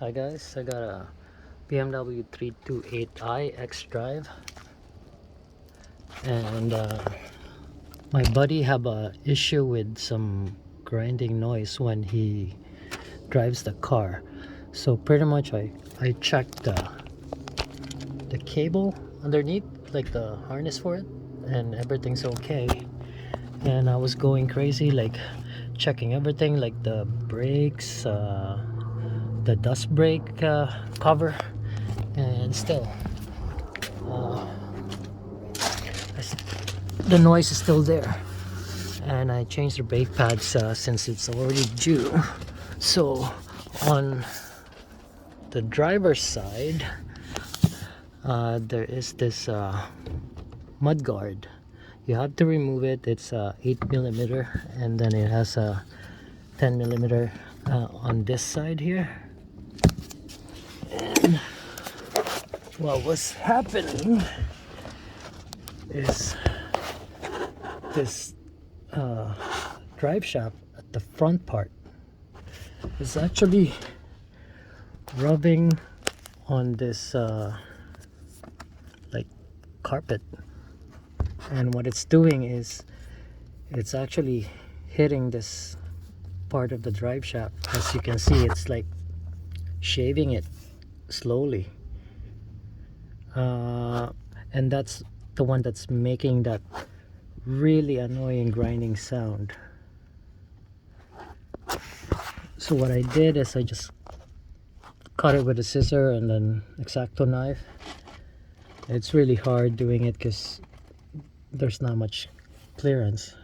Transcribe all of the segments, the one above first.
Hi guys, I got a BMW 328i Xdrive, and my buddy have a issue with some grinding noise when he drives the car. So pretty much I checked the cable underneath, like the harness for it, and everything's okay. And I was going crazy, like checking everything, like the brakes, the dust brake cover, and still uh, the noise is still there. And I changed the brake pads since it's already due. So on the driver's side, there is this mud guard. You have to remove it. It's 8mm, and then it has a 10mm on this side here. And what was happening is this drive shaft at the front part is actually rubbing on this like carpet, and what it's doing is it's actually hitting this part of the drive shaft. As you can see, it's like shaving it slowly, and that's the one that's making that really annoying grinding sound. So what I did is I just cut it with a scissor and then X-Acto knife. It's really hard doing it because there's not much clearance,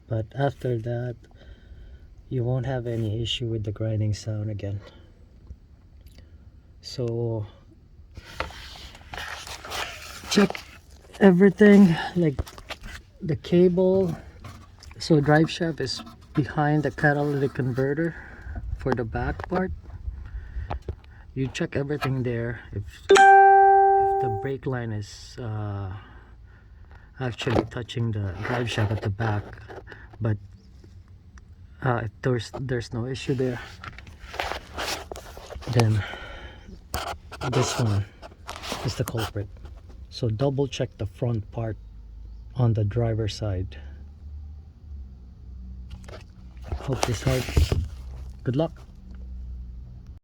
but after that you won't have any issue with the grinding sound again. So check everything, like the cable. So drive shaft is behind the catalytic converter for the back part. You check everything there. If the brake line is actually touching the drive shaft at the back, but if there's no issue there, then this one is the culprit. So double check the front part on the driver's side. Hope this helps. Good luck.